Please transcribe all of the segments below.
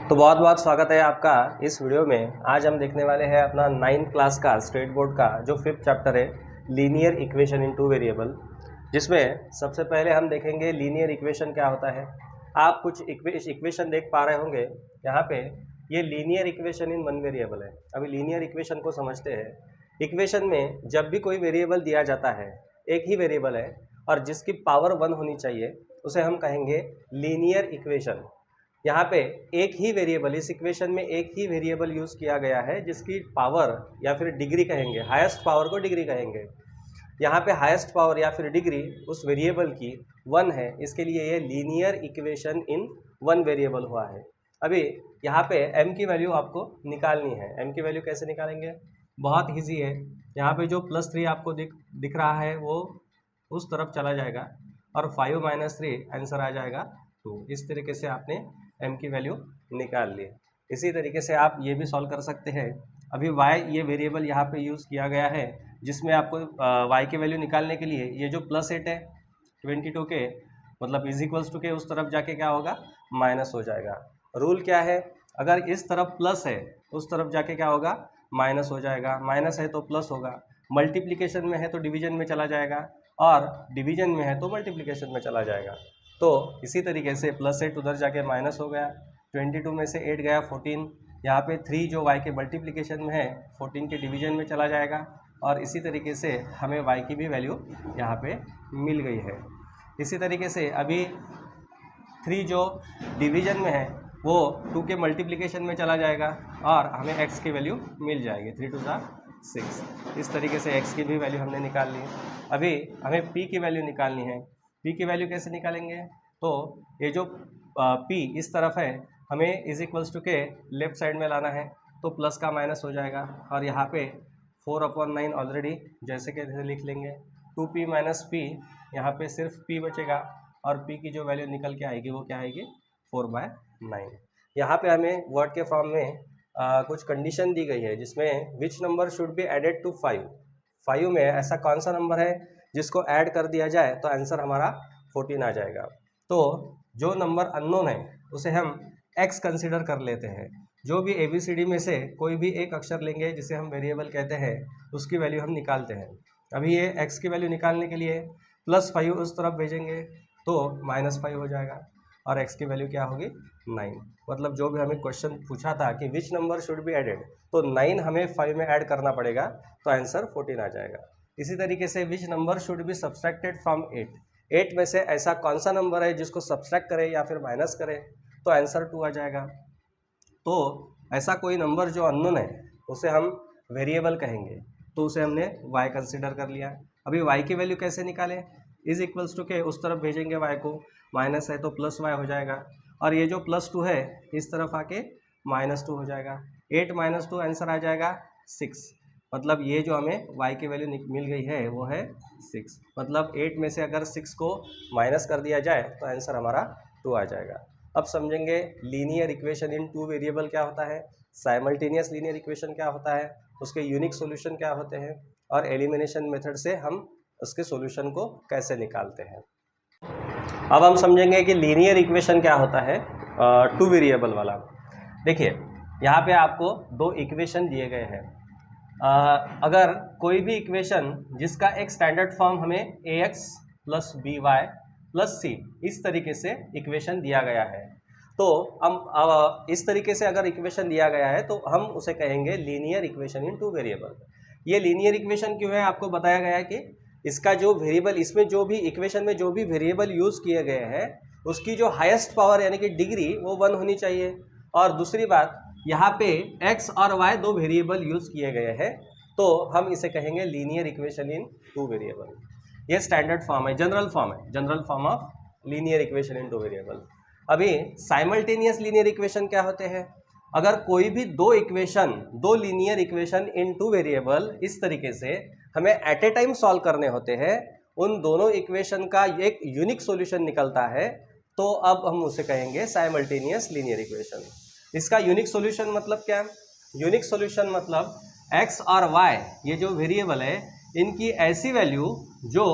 तो बहुत बहुत स्वागत है आपका इस वीडियो में। आज हम देखने वाले हैं अपना 9th क्लास का स्टेट बोर्ड का जो 5th चैप्टर है linear equation in two variable, जिसमें सबसे पहले हम देखेंगे लीनियर इक्वेशन क्या होता है। आप कुछ इक्वेशन देख पा रहे होंगे यहाँ पे, ये linear equation in one variable है। अभी लीनियर इक्वेशन को समझते हैं। इक्वेशन में जब भी कोई वेरिएबल दिया जाता है, एक ही वेरिएबल है और जिसकी पावर 1 होनी चाहिए, उसे हम कहेंगे लीनियर इक्वेशन। यहाँ पे एक ही वेरिएबल, इस इक्वेशन में एक ही वेरिएबल यूज़ किया गया है जिसकी पावर या फिर डिग्री कहेंगे, हाईएस्ट पावर को डिग्री कहेंगे। यहाँ पे हाईएस्ट पावर या फिर डिग्री उस वेरिएबल की 1 है, इसके लिए ये linear equation in one variable हुआ है। अभी यहाँ पे m की वैल्यू आपको निकालनी है। m की वैल्यू कैसे निकालेंगे? बहुत ईजी है। यहाँ पे जो +3 आपको दिख रहा है वो उस तरफ चला जाएगा और 5 - 3 आंसर आ जाएगा 2। इस तरीके से आपने m की वैल्यू निकाल ली। इसी तरीके से आप ये भी सॉल्व कर सकते हैं। अभी y ये वेरिएबल यहाँ पे यूज़ किया गया है, जिसमें आपको y की वैल्यू निकालने के लिए ये जो +8 है 22 के मतलब = के उस तरफ जाके क्या होगा, माइनस हो जाएगा। रूल क्या है? अगर इस तरफ प्लस है उस तरफ जाके क्या होगा, माइनस हो जाएगा। माइनस है तो प्लस होगा। मल्टीप्लिकेशन में है तो डिवीजन में चला जाएगा और डिवीजन में है तो मल्टीप्लिकेशन में चला जाएगा। तो इसी तरीके से +8 उधर जाके माइनस हो गया, 22 में से 8 गया 14। यहाँ पे 3 जो y के मल्टीप्लिकेशन में है 14 के डिवीजन में चला जाएगा और इसी तरीके से हमें y की भी वैल्यू यहाँ पे मिल गई है। इसी तरीके से अभी 3 जो डिवीजन में है वो 2 के मल्टीप्लिकेशन में चला जाएगा और हमें x की वैल्यू मिल जाएगी, 3 × 2 = 6। इस तरीके से x की भी वैल्यू हमने निकाल ली। अभी हमें p की वैल्यू निकालनी है। p की वैल्यू कैसे निकालेंगे? तो ये जो p इस तरफ है, हमें = के लेफ्ट साइड में लाना है, तो प्लस का माइनस हो जाएगा और यहाँ पे 4/9 ऑलरेडी जैसे के जैसे लिख लेंगे। 2p - p, यहाँ पे सिर्फ p बचेगा और p की जो वैल्यू निकल के आएगी वो क्या आएगी, 4/9। यहाँ पे हमें वर्ड के फॉर्म में कुछ कंडीशन दी गई है, जिसमें which number should be added to 5। 5 में ऐसा कौन सा नंबर है जिसको ऐड कर दिया जाए तो आंसर हमारा 14 आ जाएगा। तो जो नंबर अननोन है उसे हम x कंसिडर कर लेते हैं। जो भी ABCD में से कोई भी एक अक्षर लेंगे जिसे हम वेरिएबल कहते हैं, उसकी वैल्यू हम निकालते हैं। अभी ये x की वैल्यू निकालने के लिए +5 उस तरफ भेजेंगे तो -5 हो जाएगा और x की वैल्यू क्या होगी, 9। मतलब जो भी हमें क्वेश्चन पूछा था कि which number should be added, तो 9 हमें 5 में ऐड करना पड़ेगा तो आंसर 14 आ जाएगा। इसी तरीके से विच number should B subtracted from 8 में से ऐसा कौन सा नंबर है जिसको सब्सट्रैक्ट करें या फिर माइनस करें तो आंसर 2 आ जाएगा। तो ऐसा कोई नंबर जो अननोन है उसे हम वेरिएबल कहेंगे, तो उसे हमने y कंसिडर कर लिया। अभी y की वैल्यू कैसे निकालें? = के उस तरफ भेजेंगे y को, माइनस है तो +y हो जाएगा और ये जो +2 है इस तरफ आके -2 हो जाएगा। 8 - 2 आंसर आ जाएगा 6। मतलब ये जो हमें y की वैल्यू मिल गई है वो है 6। मतलब 8 में से अगर 6 को माइनस कर दिया जाए तो आंसर हमारा 2 आ जाएगा। अब समझेंगे linear equation in two variable क्या होता है, साइमल्टेनियस लीनियर इक्वेशन क्या होता है, उसके यूनिक सॉल्यूशन क्या होते हैं और एलिमिनेशन मेथड से हम उसके सॉल्यूशन को कैसे निकालते हैं। अब हम समझेंगे कि लीनियर इक्वेशन क्या होता है टू वेरिएबल वाला। देखिए यहाँ पे आपको 2 इक्वेशन दिए गए हैं। अगर कोई भी इक्वेशन जिसका एक स्टैंडर्ड फॉर्म हमें ax + by + c इस तरीके से इक्वेशन दिया गया है, तो हम इस तरीके से अगर इक्वेशन दिया गया है तो हम उसे कहेंगे linear equation in two variable. ये लीनियर इक्वेशन क्यों है, आपको बताया गया है कि इसका जो वेरिएबल, इसमें जो भी इक्वेशन में जो भी वेरिएबल यूज़ किए गए हैं उसकी जो हाईएस्ट पावर यानी कि डिग्री वो 1 होनी चाहिए। और दूसरी बात, यहाँ पे x और y 2 वेरिएबल यूज़ किए गए हैं, तो हम इसे कहेंगे linear equation in two variable. ये स्टैंडर्ड फॉर्म है, general form of linear equation in two variable. अभी साइमल्टेनियस लीनियर इक्वेशन क्या होते हैं? अगर कोई भी 2 linear equation in two variable इस तरीके से हमें एट ए टाइम सॉल्व करने होते हैं, उन दोनों इक्वेशन का एक यूनिक सॉल्यूशन निकलता है, तो अब हम उसे कहेंगे साइमल्टेनियस लीनियर इक्वेशन। इसका यूनिक सॉल्यूशन मतलब क्या? यूनिक सॉल्यूशन मतलब x और y ये जो वेरिएबल है इनकी ऐसी वैल्यू जो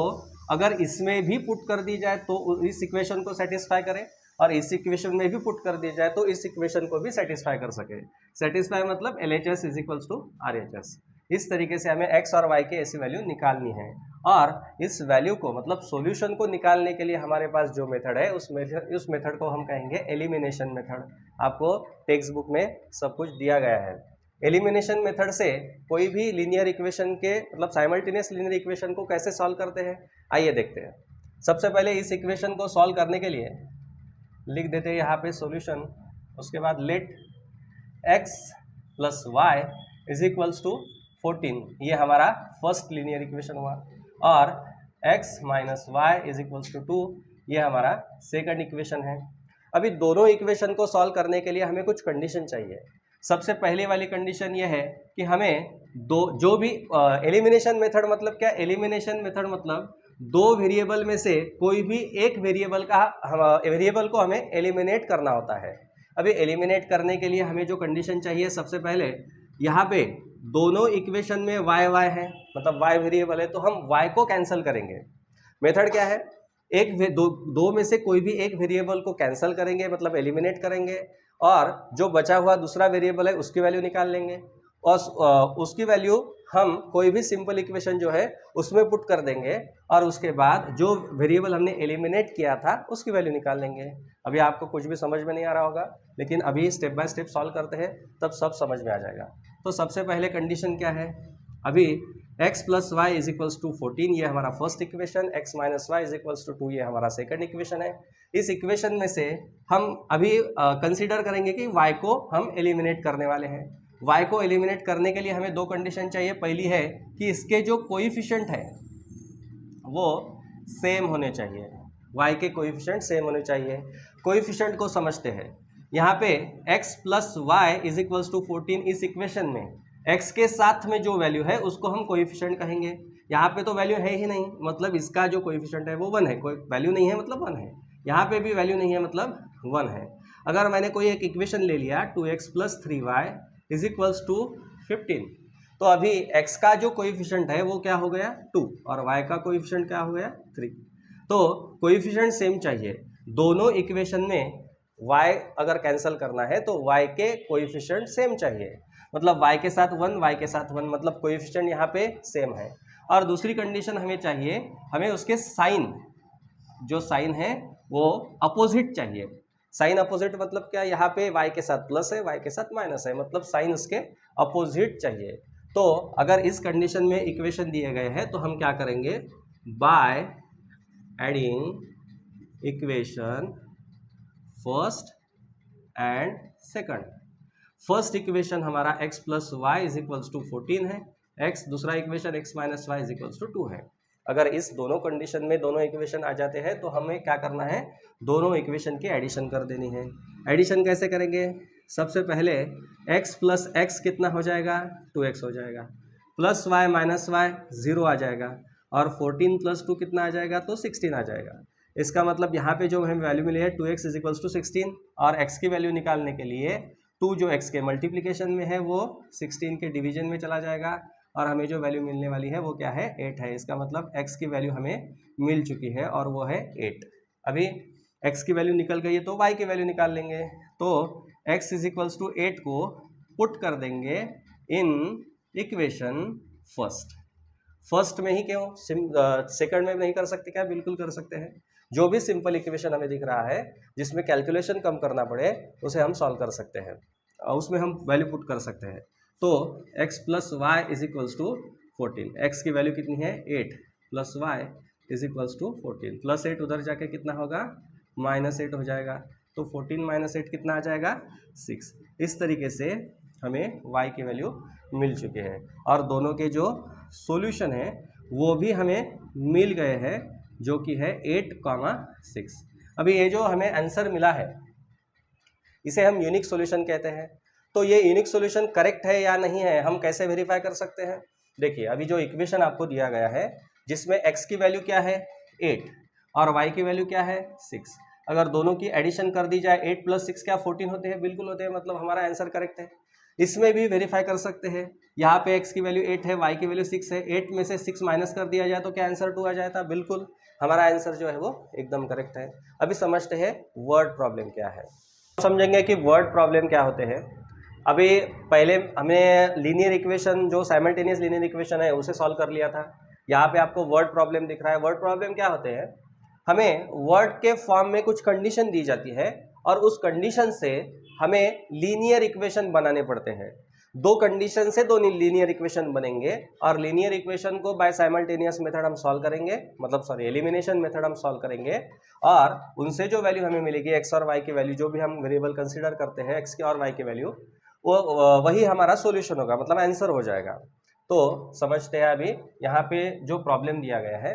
अगर इसमें भी पुट कर दी जाए तो इस इक्वेशन को सेटिस्फाई करे और इस इक्वेशन में भी पुट कर दिया जाए तो इस इक्वेशन को भी सेटिस्फाई कर सके। सेटिस्फाई मतलब LHS is equals to RHS। इस तरीके से हमें x और y की ऐसी वैल्यू निकालनी है, और इस वैल्यू को मतलब सॉल्यूशन को निकालने के लिए हमारे पास जो मेथड है उस मेथड को हम कहेंगे एलिमिनेशन मेथड। आपको टेक्स्ट बुक में सब कुछ दिया गया है। एलिमिनेशन मेथड से कोई भी लीनियर इक्वेशन के मतलब साइमल्टेनियस लीनियर इक्वेशन को कैसे सॉल्व करते हैं, आइए देखते हैं। सबसे पहले इस इक्वेशन को सॉल्व करने के लिए लिख देते हैं यहाँ पे सॉल्यूशन, उसके बाद let x plus y is equals to 14, ये हमारा फर्स्ट लीनियर इक्वेशन हुआ, और x minus y is equals to 2, ये हमारा सेकंड इक्वेशन है। अभी दोनों इक्वेशन को सॉल्व करने के लिए हमें कुछ कंडीशन चाहिए। सबसे पहले वाली कंडीशन ये है कि हमें जो भी एलिमिनेशन मेथड मतलब क्या, एलिमिनेशन मेथड मतलब दो वेरिएबल में से कोई भी एक वेरिएबल को हमें एलिमिनेट करना होता है। अभी एलिमिनेट करने के लिए हमें जो कंडीशन चाहिए, सबसे पहले यहाँ पे दोनों इक्वेशन में y y है, मतलब y वेरिएबल है, तो हम y को कैंसिल करेंगे। मेथड क्या है, दो में से कोई भी एक वेरिएबल को कैंसिल करेंगे मतलब एलिमिनेट करेंगे, और जो बचा हुआ दूसरा वेरिएबल है उसकी वैल्यू निकाल लेंगे, और उसकी वैल्यू हम कोई भी सिंपल इक्वेशन जो है उसमें पुट कर देंगे, और उसके बाद जो वेरिएबल हमने एलिमिनेट किया था उसकी वैल्यू निकाल लेंगे। अभी आपको कुछ भी समझ में नहीं आ रहा होगा, लेकिन अभी स्टेप बाय स्टेप सॉल्व करते हैं तब सब समझ में आ जाएगा। तो सबसे पहले कंडीशन क्या है, अभी x plus y is equals to 14, ये हमारा first equation, x minus y is equals to 2, ये हमारा सेकंड इक्वेशन है। इस इक्वेशन में से हम अभी कंसीडर करेंगे कि y को हम एलिमिनेट करने वाले हैं। y को एलिमिनेट करने के लिए हमें दो कंडीशन चाहिए। पहली है कि इसके जो कोएफिशिएंट है वो सेम होने चाहिए, y के कोएफिशिएंट सेम होने चाहिए। कोएफिशिएंट को समझते हैं। यहाँ पे x plus y is equals to 14, इस इक्वेशन में x के साथ में जो वैल्यू है उसको हम कोएफिशिएंट कहेंगे। यहाँ पे तो वैल्यू है ही नहीं, मतलब इसका जो कोएफिशिएंट है वो 1 है, कोई वैल्यू नहीं है मतलब 1 है। यहाँ पे भी वैल्यू नहीं है मतलब 1 है। अगर मैंने कोई एक इक्वेशन ले लिया 2x plus 3y is equals to 15, तो अभी x का जो कोएफिशिएंट है वो क्या हो गया 2, और y का कोएफिशिएंट क्या हो गया 3। तो कोएफिशिएंट सेम चाहिए दोनों इक्वेशन में। y अगर कैंसिल करना है तो y के कोएफिशिएंट सेम चाहिए, मतलब y के साथ 1, y के साथ 1, मतलब कोएफिशिएंट यहाँ पे सेम है। और दूसरी कंडीशन हमें चाहिए, हमें उसके साइन, जो साइन है वो अपोजिट चाहिए। साइन अपोजिट मतलब क्या, यहाँ पे y के साथ प्लस है, y के साथ माइनस है, मतलब साइन उसके अपोजिट चाहिए। तो अगर इस कंडीशन में इक्वेशन दिए गए हैं तो हम क्या करेंगे, by adding equation first and second. First equation हमारा x plus y is equals to 14 है, x, दूसरा equation x minus y is equals to 2 है। अगर इस दोनों कंडीशन में दोनों इक्वेशन आ जाते हैं तो हमें क्या करना है, दोनों इक्वेशन की एडिशन कर देनी है। एडिशन कैसे करेंगे, सबसे पहले x प्लस एक्स कितना हो जाएगा 2x हो जाएगा, प्लस y माइनस वाई 0 आ जाएगा, और 14 प्लस 2 कितना आ जाएगा तो 16 आ जाएगा। इसका मतलब यहाँ पे जो हमें वैल्यू मिली है 2x इज इक्वल्स टू 16, और x की वैल्यू निकालने के लिए 2 जो x के मल्टीप्लिकेशन में है वो 16 के डिवीजन में चला जाएगा, और हमें जो वैल्यू मिलने वाली है वो क्या है 8 है। इसका मतलब x की वैल्यू हमें मिल चुकी है और वो है 8। अभी x की वैल्यू निकल गई है तो y की वैल्यू निकाल लेंगे। तो x इज इक्वल्स टू 8 को पुट कर देंगे इन इक्वेशन फर्स्ट में ही, क्यों सेकंड में नहीं कर सकते क्या, बिल्कुल कर सकते हैं। जो भी सिंपल इक्वेशन हमें दिख रहा है जिसमें कैलकुलेशन कम करना पड़े उसे हम सॉल्व कर सकते हैं, उसमें हम वैल्यू पुट कर सकते हैं। तो x plus y is equals to 14, x की वैल्यू कितनी है 8, plus y is equals to 14, plus 8 उधर जाके कितना होगा -8 हो जाएगा, तो 14 माइनस 8 कितना आ जाएगा 6। इस तरीके से हमें y की वैल्यू मिल चुके हैं, और दोनों के जो सॉल्यूशन है वो भी हमें मिल गए हैं, जो कि है 8,6। अभी ये जो हमें आंसर मिला है इसे हम यूनिक सॉल्यूशन कहते हैं। तो ये यूनिक सॉल्यूशन करेक्ट है या नहीं है हम कैसे वेरीफाई कर सकते हैं, देखिए अभी जो इक्वेशन आपको दिया गया है जिसमें x की वैल्यू क्या है 8 और y की वैल्यू क्या है 6, अगर दोनों की एडिशन कर दी जाए 8 प्लस 6 क्या 14 होते हैं, बिल्कुल होते हैं, मतलब हमारा आंसर करेक्ट है। इसमें भी वेरीफाई कर सकते हैं, यहाँ पे x की वैल्यू 8 है, y की वैल्यू 6 है, 8 में से 6 माइनस कर दिया जाए तो क्या आंसर 2 आ जाता है, बिल्कुल। हमारा आंसर जो है वो एकदम करेक्ट है। अभी समझते हैं वर्ड प्रॉब्लम क्या है। समझेंगे कि वर्ड प्रॉब्लम क्या होते हैं। अभी पहले हमने लीनियर इक्वेशन जो साइमल्टेनियस लीनियर इक्वेशन है उसे सॉल्व कर लिया था। यहाँ पे आपको वर्ड प्रॉब्लम दिख रहा है। वर्ड प्रॉब्लम क्या होते हैं, हमें वर्ड के फॉर्म में कुछ कंडीशन दी जाती है और उस कंडीशन से हमें लीनियर इक्वेशन बनाने पड़ते हैं। दो कंडीशन से दो लीनियर इक्वेशन बनेंगे और लीनियर इक्वेशन को बाय साइमल्टेनियस मेथड हम सॉल्व करेंगे, मतलब एलिमिनेशन मेथड हम सॉल्व करेंगे और उनसे जो वैल्यू हमें मिलेगी एक्स और वाई की वैल्यू, जो भी हम वेरिएबल कंसीडर करते हैं एक्स की और वाई की वैल्यू, वो वही हमारा सॉल्यूशन होगा, मतलब आंसर हो जाएगा। तो समझते हैं अभी यहाँ पे जो प्रॉब्लम दिया गया है।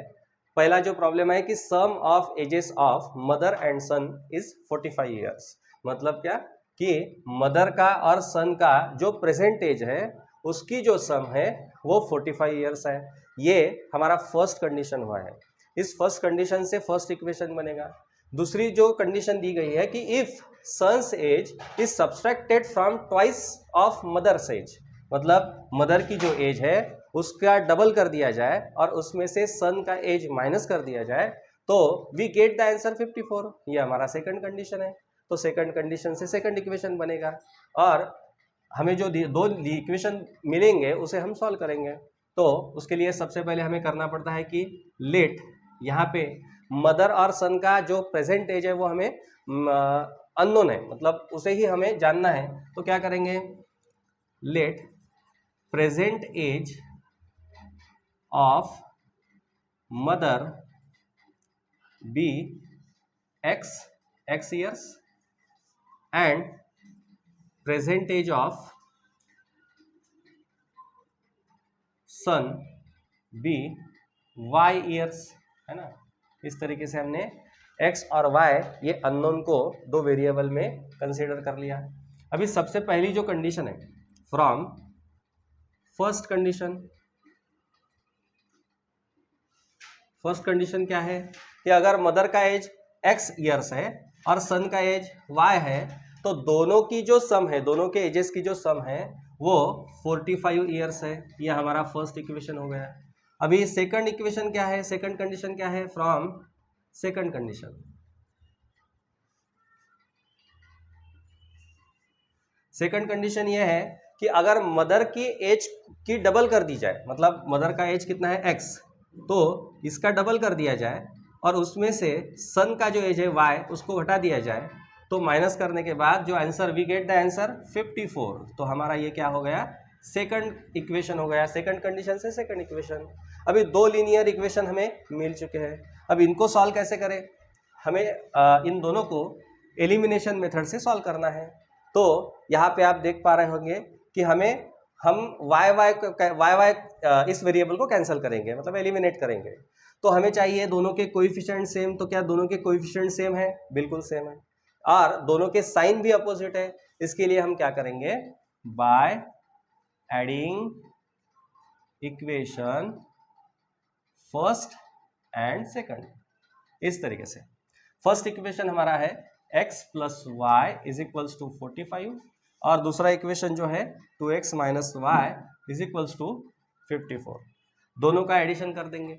पहला जो प्रॉब्लम है कि sum of ages of mother and son is 45 years. मतलब क्या कि मदर का और सन का जो प्रेजेंट एज है उसकी जो सम है वो 45 ईयर्स है। ये हमारा फर्स्ट कंडीशन हुआ है। इस फर्स्ट कंडीशन से फर्स्ट इक्वेशन बनेगा। दूसरी जो कंडीशन दी गई है कि if son's age is subtracted from twice of mother's age, मतलब मदर की जो एज है उसका डबल कर दिया जाए और उसमें से सन का एज माइनस कर दिया जाए तो वी गेट द आंसर 54। ये हमारा सेकंड कंडीशन है। तो सेकंड कंडीशन से सेकंड इक्वेशन बनेगा और हमें जो दो इक्वेशन मिलेंगे उसे हम सॉल्व करेंगे। तो उसके लिए सबसे पहले हमें करना पड़ता है कि लेट यहाँ पे मदर और सन का जो प्रेजेंट एज है वो हमें अननोन है, मतलब उसे ही हमें जानना है। तो क्या करेंगे, let present age of mother be x years and present age of son be y years, है ना। इस तरीके से हमने x और y ये अननोन को दो वेरिएबल में कंसीडर कर लिया। अभी सबसे पहली जो कंडीशन है from first condition, first condition क्या है कि अगर मदर का एज x ईयर्स है और सन का एज y है तो दोनों की जो सम है, दोनों के एजेस की जो सम है वो 45 ईयर्स है। ये हमारा फर्स्ट इक्वेशन हो गया। अभी सेकंड इक्वेशन क्या है, सेकंड कंडीशन क्या है, from second condition, second condition ये है कि अगर मदर की एज की डबल कर दी जाए, मतलब मदर का एज कितना है x, तो इसका डबल कर दिया जाए और उसमें से सन का जो एज है y उसको घटा दिया जाए तो माइनस करने के बाद जो answer we get the answer 54। तो हमारा ये क्या हो गया, सेकंड इक्वेशन हो गया। सेकंड कंडीशन से सेकंड इक्वेशन। अभी दो लीनियर इक्वेशन हमें मिल चुके हैं। अब इनको सॉल्व कैसे करें, हमें इन दोनों को एलिमिनेशन मेथड से सॉल्व करना है। तो यहाँ पे आप देख पा रहे होंगे कि हम y इस वेरिएबल को कैंसिल करेंगे, मतलब एलिमिनेट करेंगे। तो हमें चाहिए दोनों के कोएफिशिएंट सेम। तो क्या दोनों के कोएफिशिएंट सेम है, बिल्कुल सेम है, और दोनों के साइन भी अपोजिट है। इसके लिए हम क्या करेंगे, by adding equation first and second. इस तरीके से फर्स्ट इक्वेशन हमारा है x plus y is equals to 45 और दूसरा इक्वेशन जो है 2x minus y is equals to 54। दोनों का एडिशन कर देंगे।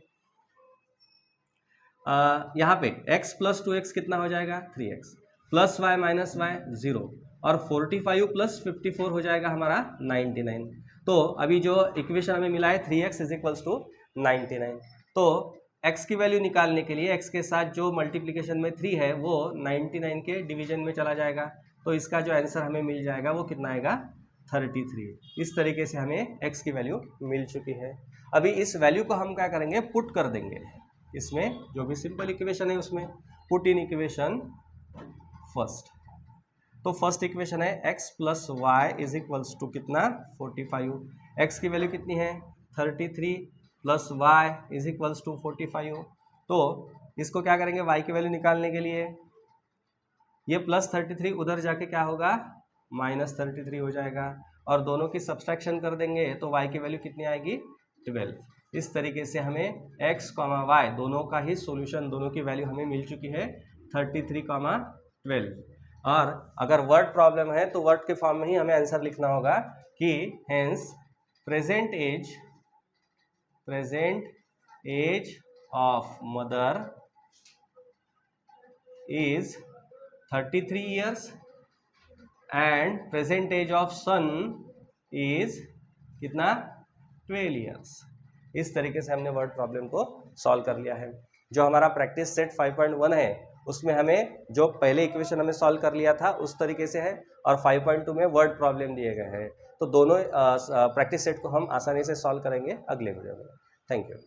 यहाँ पे x प्लस 2x कितना हो जाएगा, 3x plus Y minus Y 0 और 45 प्लस 54 हो जाएगा हमारा 99। तो अभी जो इक्वेशन हमें मिला है 3x इज इक्वल्स टू 99। तो x की वैल्यू निकालने के लिए x के साथ जो मल्टीप्लिकेशन में 3 है वो 99 के डिवीजन में चला जाएगा। तो इसका जो आंसर हमें मिल जाएगा वो कितना आएगा, 33। इस तरीके से हमें x की वैल्यू मिल चुकी है। अभी इस वैल्यू को हम क्या करेंगे, पुट कर देंगे इसमें, जो भी सिंपल इक्वेशन है उसमें पुट इन इक्वेशन फर्स्ट। तो फर्स्ट इक्वेशन है x plus y is equals to कितना, 45। x की वैल्यू कितनी है, 33 plus y is equals to 45। तो इसको क्या करेंगे, y की वैल्यू निकालने के लिए ये प्लस 33 उधर जाके क्या होगा, माइनस 33 हो जाएगा और दोनों की सब्सट्रैक्शन कर देंगे तो y की वैल्यू कितनी आएगी, 12। इस तरीके से हमें x, y दोनों का ही सॉल्यूशन, दोनों की वैल्यू हमें मिल चुकी है 33, 12। और अगर वर्ड प्रॉब्लम है तो वर्ड के फॉर्म में ही हमें आंसर लिखना होगा कि hence present age of mother is 33 years and present age of son is कितना 12 years। इस तरीके से हमने वर्ड प्रॉब्लम को सॉल्व कर लिया है। जो हमारा प्रैक्टिस सेट 5.1 है उसमें हमें जो पहले इक्वेशन हमें सॉल्व कर लिया था उस तरीके से है, और 5.2 में वर्ड प्रॉब्लम दिए गए हैं। तो दोनों प्रैक्टिस सेट को हम आसानी से सॉल्व करेंगे अगले वीडियो में। Thank you.